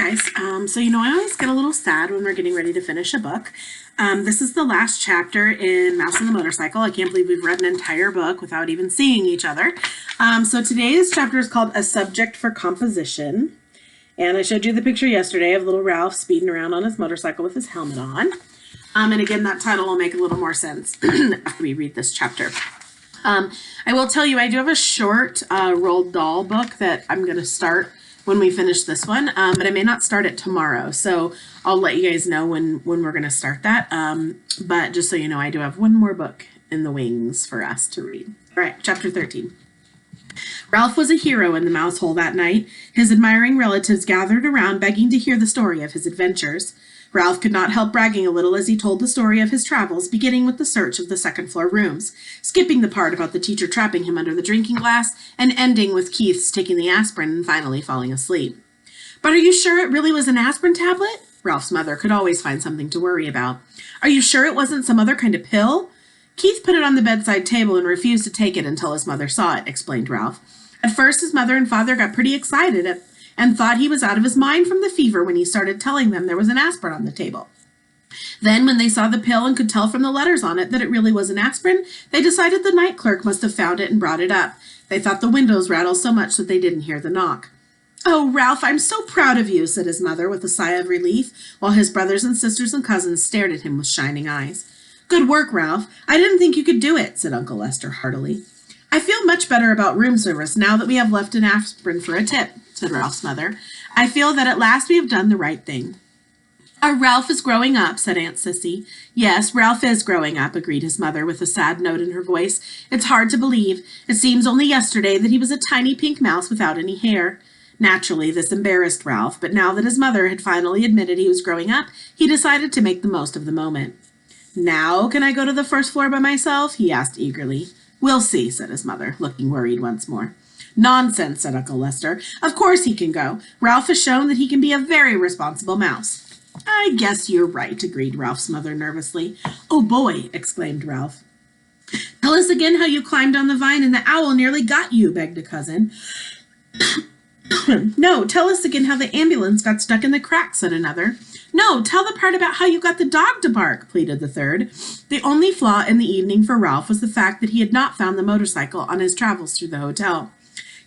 Guys, I always get a little sad when we're getting ready to finish a book. This is the last chapter in Mouse and the Motorcycle. I can't believe we've read an entire book without even seeing each other. So today's chapter is called A Subject for Composition. And I showed you the picture yesterday of little Ralph speeding around on his motorcycle with his helmet on. And again, that title will make a little more sense after we read this chapter. I will tell you, I do have a short Roald Dahl book that I'm going to start when we finish this one, but I may not start it tomorrow, so I'll let you guys know when we're going to start that. But just so you know, I do have one more book in the wings for us to read. All right, chapter 13. Ralph was a hero in the mouse hole that night. His admiring relatives gathered around, begging to hear the story of his adventures. Ralph could not help bragging a little as he told the story of his travels, beginning with the search of the second-floor rooms, skipping the part about the teacher trapping him under the drinking glass, and ending with Keith's taking the aspirin and finally falling asleep. "But are you sure it really was an aspirin tablet?" Ralph's mother could always find something to worry about. "Are you sure it wasn't some other kind of pill?" "Keith put it on the bedside table and refused to take it until his mother saw it," explained Ralph. "At first, his mother and father got pretty excited and thought he was out of his mind from the fever when he started telling them there was an aspirin on the table. Then, when they saw the pill and could tell from the letters on it that it really was an aspirin, they decided the night clerk must have found it and brought it up. They thought the windows rattled so much that they didn't hear the knock." "Oh, Ralph, I'm so proud of you," said his mother with a sigh of relief, while his brothers and sisters and cousins stared at him with shining eyes. "Good work, Ralph. I didn't think you could do it," said Uncle Lester heartily. "I feel much better about room service now that we have left an aspirin for a tip," said Ralph's mother. "I feel that at last we have done the right thing." "Our Ralph is growing up," said Aunt Sissy. "Yes, Ralph is growing up," agreed his mother with a sad note in her voice. "It's hard to believe. It seems only yesterday that he was a tiny pink mouse without any hair." Naturally, this embarrassed Ralph, but now that his mother had finally admitted he was growing up, he decided to make the most of the moment. "Now can I go to the first floor by myself?" he asked eagerly. "We'll see," said his mother, looking worried once more. "Nonsense," said Uncle Lester. "Of course he can go. Ralph has shown that he can be a very responsible mouse." "I guess you're right," agreed Ralph's mother nervously. "Oh boy," exclaimed Ralph. "Tell us again how you climbed on the vine and the owl nearly got you," begged a cousin. "No, tell us again how the ambulance got stuck in the crack," said another. "No, tell the part about how you got the dog to bark," pleaded the third. The only flaw in the evening for Ralph was the fact that he had not found the motorcycle on his travels through the hotel.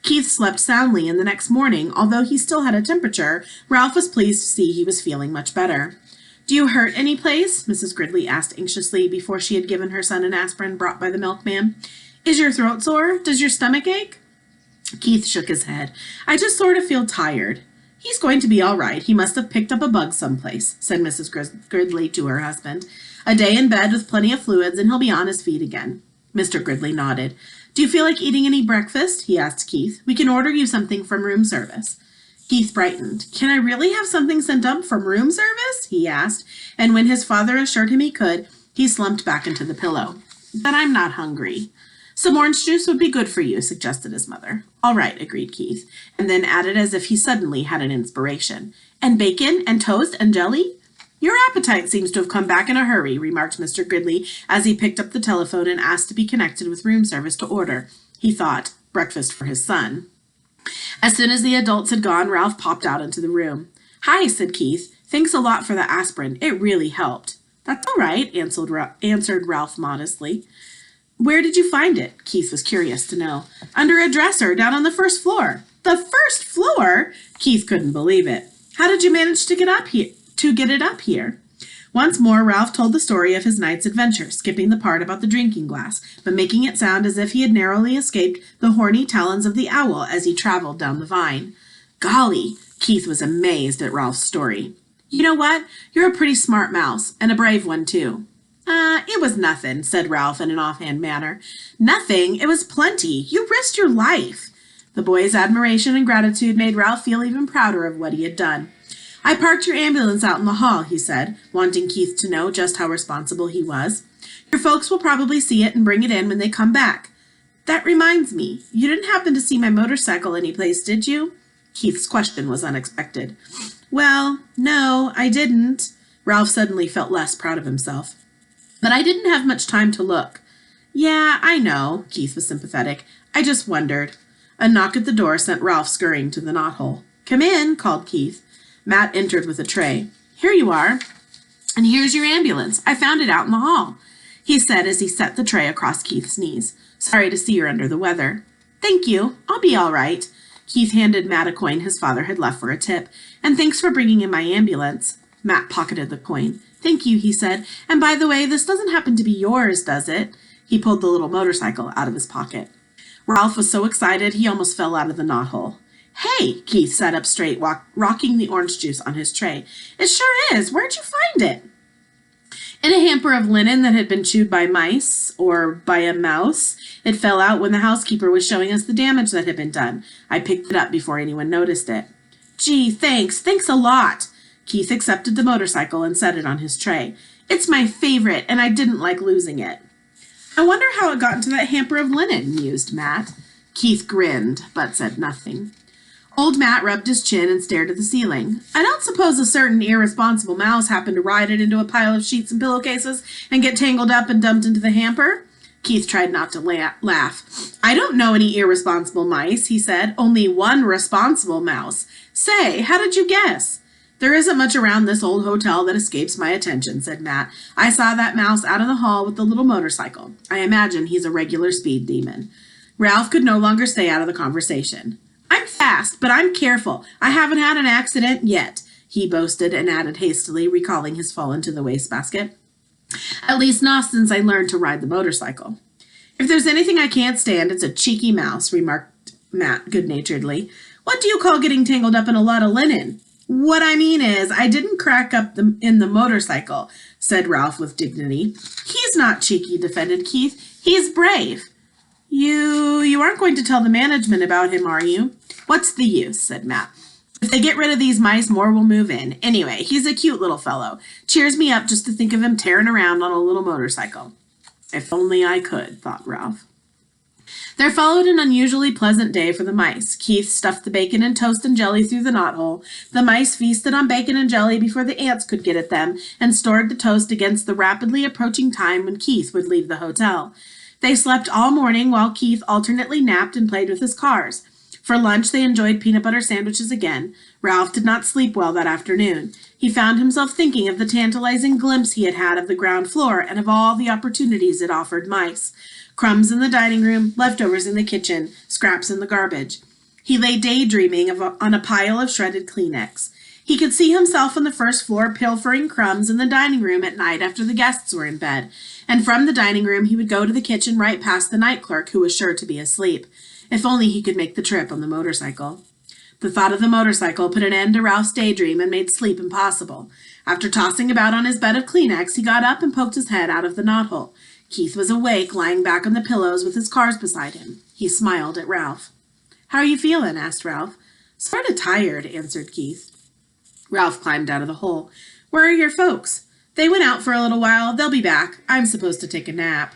Keith slept soundly, and the next morning, although he still had a temperature, Ralph was pleased to see he was feeling much better. "Do you hurt any place?" Mrs. Gridley asked anxiously before she had given her son an aspirin brought by the milkman. "Is your throat sore? Does your stomach ache?" Keith shook his head. "I just sort of feel tired." "He's going to be all right. He must have picked up a bug someplace," said Mrs. Gridley to her husband. "A day in bed with plenty of fluids, and he'll be on his feet again." Mr. Gridley nodded. "Do you feel like eating any breakfast?" he asked Keith. "We can order you something from room service." Keith brightened. "Can I really have something sent up from room service?" he asked, and when his father assured him he could, he slumped back into the pillow. "But I'm not hungry." "Some orange juice would be good for you," suggested his mother. "All right," agreed Keith, and then added as if he suddenly had an inspiration. "And bacon and toast and jelly?" "Your appetite seems to have come back in a hurry," remarked Mr. Gridley as he picked up the telephone and asked to be connected with room service to order, he thought, breakfast for his son. As soon as the adults had gone, Ralph popped out into the room. "Hi," said Keith. "Thanks a lot for the aspirin. It really helped." "That's all right," answered Ralph modestly. "Where did you find it?" Keith was curious to know. "Under a dresser down on the first floor." "The first floor?" Keith couldn't believe it. "How did you manage to get it up here?" Once more Ralph told the story of his night's adventure, skipping the part about the drinking glass, but making it sound as if he had narrowly escaped the horny talons of the owl as he traveled down the vine. Golly, Keith was amazed at Ralph's story. "You know what? You're a pretty smart mouse, and a brave one, too." It was nothing," said Ralph in an offhand manner. "Nothing? It was plenty. You risked your life." The boy's admiration and gratitude made Ralph feel even prouder of what he had done. "I parked your ambulance out in the hall," he said, wanting Keith to know just how responsible he was. "Your folks will probably see it and bring it in when they come back. That reminds me, you didn't happen to see my motorcycle anyplace, did you?" Keith's question was unexpected. "Well, no, I didn't." Ralph suddenly felt less proud of himself. "But I didn't have much time to look." "Yeah, I know," Keith was sympathetic. "I just wondered." A knock at the door sent Ralph scurrying to the knothole. "Come in," called Keith. Matt entered with a tray. "Here you are. And here's your ambulance. I found it out in the hall," he said as he set the tray across Keith's knees. "Sorry to see you're under the weather." "Thank you. I'll be all right." Keith handed Matt a coin his father had left for a tip. "And thanks for bringing in my ambulance." Matt pocketed the coin. "Thank you," he said. "And by the way, this doesn't happen to be yours, does it?" He pulled the little motorcycle out of his pocket. Ralph was so excited he almost fell out of the knothole. "Hey," Keith sat up straight, rocking the orange juice on his tray. "It sure is. Where'd you find it?" "In a hamper of linen that had been chewed by mice, or by a mouse. It fell out when the housekeeper was showing us the damage that had been done. I picked it up before anyone noticed it." "Gee, thanks. Thanks a lot." Keith accepted the motorcycle and set it on his tray. "It's my favorite, and I didn't like losing it." "I wonder how it got into that hamper of linen," mused Matt. Keith grinned, but said nothing. Old Matt rubbed his chin and stared at the ceiling. "I don't suppose a certain irresponsible mouse happened to ride it into a pile of sheets and pillowcases and get tangled up and dumped into the hamper?" Keith tried not to laugh. "I don't know any irresponsible mice," he said. "Only one responsible mouse. Say, how did you guess?" "There isn't much around this old hotel that escapes my attention," said Matt. "I saw that mouse out in the hall with the little motorcycle. I imagine he's a regular speed demon." Ralph could no longer stay out of the conversation. "I'm fast, but I'm careful. I haven't had an accident yet," he boasted and added hastily, recalling his fall into the wastebasket. "At least not since I learned to ride the motorcycle." "If there's anything I can't stand, it's a cheeky mouse," remarked Matt good-naturedly. "What do you call getting tangled up in a lot of linen?" "What I mean is, I didn't crack up in the motorcycle," said Ralph with dignity. "He's not cheeky," defended Keith. "He's brave." You aren't going to tell the management about him, are you?" "What's the use?" said Matt. "If they get rid of these mice, more will move in. Anyway, he's a cute little fellow. Cheers me up just to think of him tearing around on a little motorcycle." "If only I could," thought Ralph. There followed an unusually pleasant day for the mice. Keith stuffed the bacon and toast and jelly through the knothole. The mice feasted on bacon and jelly before the ants could get at them, and stored the toast against the rapidly approaching time when Keith would leave the hotel. They slept all morning while Keith alternately napped and played with his cars. For lunch, they enjoyed peanut butter sandwiches again. Ralph did not sleep well that afternoon. He found himself thinking of the tantalizing glimpse he had had of the ground floor and of all the opportunities it offered mice. Crumbs in the dining room, leftovers in the kitchen, scraps in the garbage. He lay daydreaming on a pile of shredded Kleenex. He could see himself on the first floor pilfering crumbs in the dining room at night after the guests were in bed, and from the dining room he would go to the kitchen right past the night clerk who was sure to be asleep. If only he could make the trip on the motorcycle. The thought of the motorcycle put an end to Ralph's daydream and made sleep impossible. After tossing about on his bed of Kleenex, he got up and poked his head out of the knothole. Keith was awake, lying back on the pillows with his cars beside him. He smiled at Ralph. "How are you feeling?" asked Ralph. "Sort of tired," answered Keith. Ralph climbed out of the hole. "Where are your folks?" "They went out for a little while. They'll be back. I'm supposed to take a nap."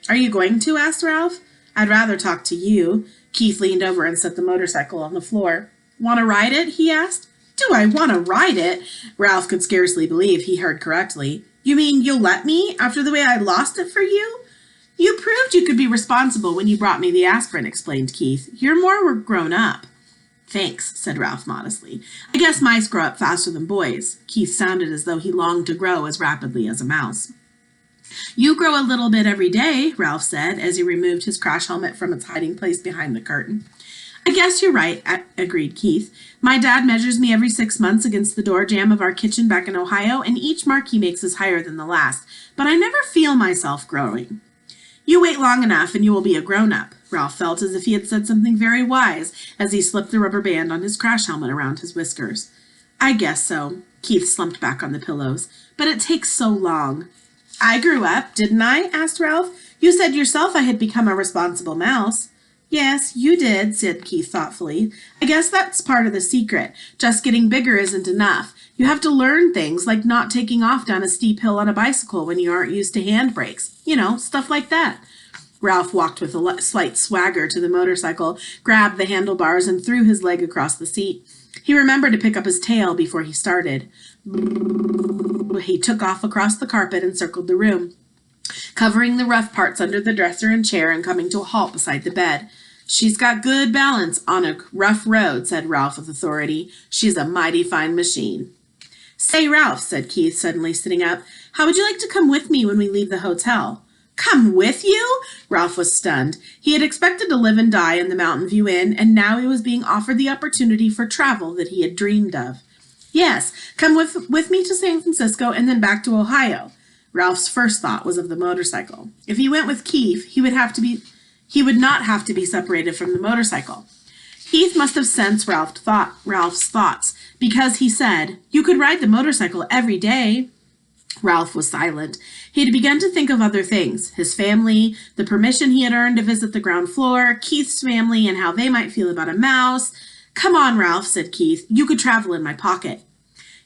"Are you going to?" asked Ralph. "I'd rather talk to you." Keith leaned over and set the motorcycle on the floor. "Want to ride it?" he asked. "Do I want to ride it?" Ralph could scarcely believe he heard correctly. "You mean you'll let me, after the way I lost it for you?" "You proved you could be responsible when you brought me the aspirin," explained Keith. "You're more grown up." "Thanks," said Ralph modestly. "I guess mice grow up faster than boys." Keith sounded as though he longed to grow as rapidly as a mouse. "You grow a little bit every day," Ralph said, as he removed his crash helmet from its hiding place behind the curtain. "I guess you're right," agreed Keith. "My dad measures me every 6 months against the door jamb of our kitchen back in Ohio, and each mark he makes is higher than the last. But I never feel myself growing." "You wait long enough, and you will be a grown-up." Ralph felt as if he had said something very wise as he slipped the rubber band on his crash helmet around his whiskers. "I guess so." Keith slumped back on the pillows. "But it takes so long." "I grew up, didn't I?" asked Ralph. "You said yourself I had become a responsible mouse." "Yes, you did," said Keith thoughtfully. "I guess that's part of the secret. Just getting bigger isn't enough. You have to learn things like not taking off down a steep hill on a bicycle when you aren't used to hand brakes. You know, stuff like that." Ralph walked with a slight swagger to the motorcycle, grabbed the handlebars, and threw his leg across the seat. He remembered to pick up his tail before he started. He took off across the carpet and circled the room, covering the rough parts under the dresser and chair and coming to a halt beside the bed. She's got good balance on a rough road, said Ralph with authority. She's a mighty fine machine. Say, Ralph, said Keith, suddenly sitting up, how would you like to come with me when we leave the hotel? Come with you? Ralph was stunned. He had expected to live and die in the Mountain View Inn, and now he was being offered the opportunity for travel that he had dreamed of. Yes, come with me to San Francisco and then back to Ohio. Ralph's first thought was of the motorcycle. If he went with Keith, he would not have to be separated from the motorcycle. Keith must have sensed Ralph's thoughts, because he said, you could ride the motorcycle every day. Ralph was silent. He had begun to think of other things, his family, the permission he had earned to visit the ground floor, Keith's family, and how they might feel about a mouse. Come on, Ralph, said Keith. You could travel in my pocket.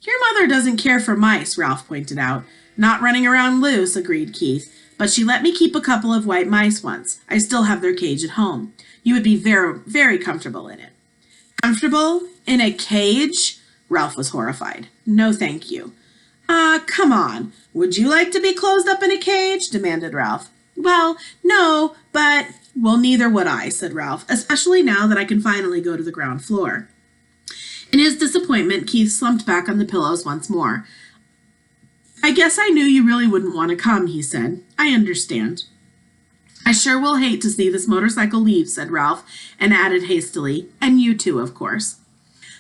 Your mother doesn't care for mice, Ralph pointed out. Not running around loose, agreed Keith, but she let me keep a couple of white mice once. I still have their cage at home. You would be very, very comfortable in it. Comfortable? In a cage? Ralph was horrified. No, thank you. Come on. Would you like to be closed up in a cage? Demanded Ralph. Well, no, but... Well, neither would I, said Ralph, especially now that I can finally go to the ground floor. In his disappointment, Keith slumped back on the pillows once more. I guess I knew you really wouldn't want to come, he said. I understand. I sure will hate to see this motorcycle leave, said Ralph, and added hastily, and you too, of course.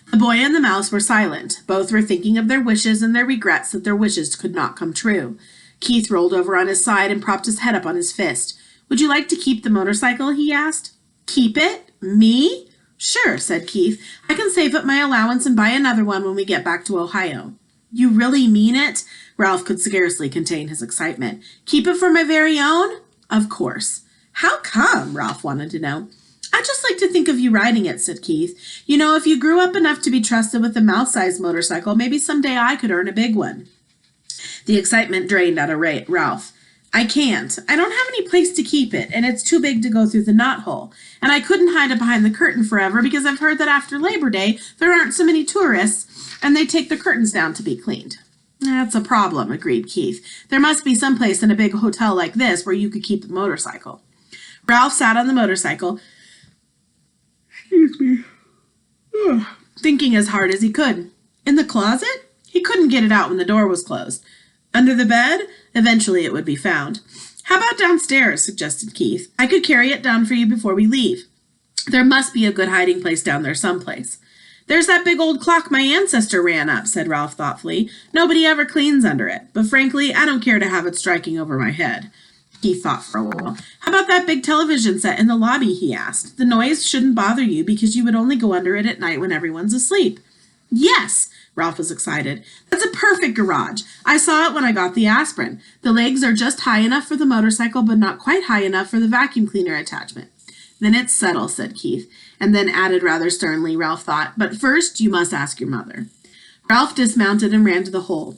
The boy and the mouse were silent. Both were thinking of their wishes and their regrets that their wishes could not come true. Keith rolled over on his side and propped his head up on his fist. Would you like to keep the motorcycle? He asked. Keep it? Me? Sure, said Keith. I can save up my allowance and buy another one when we get back to Ohio. You really mean it? Ralph could scarcely contain his excitement. Keep it for my very own? Of course. How come? Ralph wanted to know. I'd just like to think of you riding it, said Keith. You know, if you grew up enough to be trusted with a mouse-sized motorcycle, maybe someday I could earn a big one. The excitement drained out of Ralph. I can't. I don't have any place to keep it, and it's too big to go through the knothole. And I couldn't hide it behind the curtain forever because I've heard that after Labor Day, there aren't so many tourists, and they take the curtains down to be cleaned. That's a problem, agreed Keith. There must be some place in a big hotel like this where you could keep the motorcycle. Ralph sat on the motorcycle, thinking as hard as he could. In the closet? He couldn't get it out when the door was closed. Under the bed? Eventually it would be found. How about downstairs, suggested Keith. I could carry it down for you before we leave. There must be a good hiding place down there someplace. There's that big old clock my ancestor ran up, said Ralph thoughtfully. Nobody ever cleans under it, but frankly, I don't care to have it striking over my head. Keith thought for a while. How about that big television set in the lobby, he asked. The noise shouldn't bother you because you would only go under it at night when everyone's asleep. Yes, Ralph was excited. That's a perfect garage. I saw it when I got the aspirin. The legs are just high enough for the motorcycle, but not quite high enough for the vacuum cleaner attachment. Then it's settled, said Keith, and then added rather sternly, Ralph thought, but first you must ask your mother. Ralph dismounted and ran to the hole.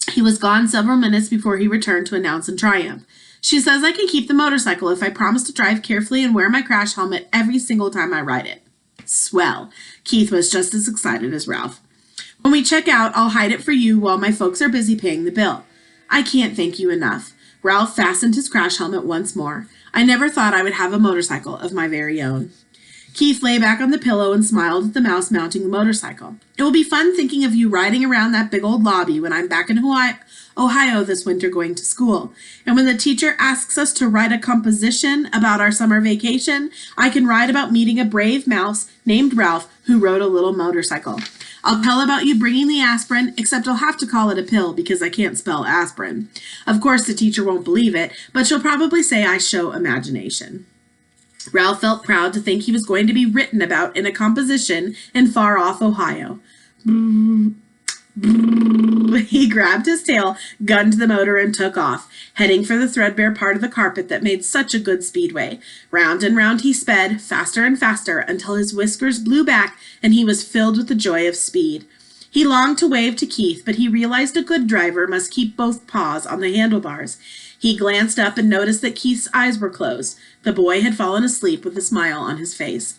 He was gone several minutes before he returned to announce in triumph. She says I can keep the motorcycle if I promise to drive carefully and wear my crash helmet every single time I ride it. Swell. Keith was just as excited as Ralph. When we check out, I'll hide it for you while my folks are busy paying the bill. I can't thank you enough. Ralph fastened his crash helmet once more. I never thought I would have a motorcycle of my very own. Keith lay back on the pillow and smiled at the mouse mounting the motorcycle. It will be fun thinking of you riding around that big old lobby when I'm back in Ohio this winter going to school. And when the teacher asks us to write a composition about our summer vacation, I can write about meeting a brave mouse named Ralph who rode a little motorcycle. I'll tell about you bringing the aspirin, except I'll have to call it a pill because I can't spell aspirin. Of course, the teacher won't believe it, but she'll probably say I show imagination. Ralph felt proud to think he was going to be written about in a composition in far-off Ohio. He grabbed his tail, gunned the motor, and took off, heading for the threadbare part of the carpet that made such a good speedway. Round and round he sped, faster and faster, until his whiskers blew back and he was filled with the joy of speed. He longed to wave to Keith, but he realized a good driver must keep both paws on the handlebars. He glanced up and noticed that Keith's eyes were closed. The boy had fallen asleep with a smile on his face.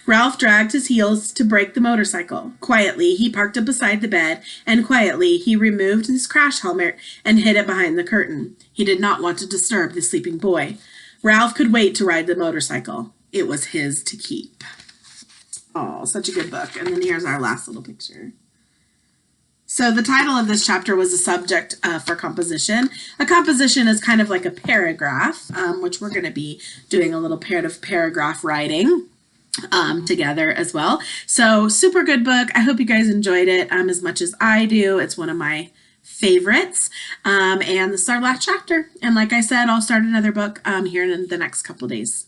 Ralph dragged his heels to brake the motorcycle. Quietly, he parked it beside the bed, and quietly, he removed his crash helmet and hid it behind the curtain. He did not want to disturb the sleeping boy. Ralph could wait to ride the motorcycle. it was his to keep. Oh, such a good book. And then here's our last little picture. So the title of this chapter was a subject for composition. A composition is kind of like a paragraph, which we're going to be doing a little bit of paragraph writing together as well. So super good book. I hope you guys enjoyed it as much as I do. It's one of my favorites. And this is our last chapter. And like I said, I'll start another book here in the next couple days.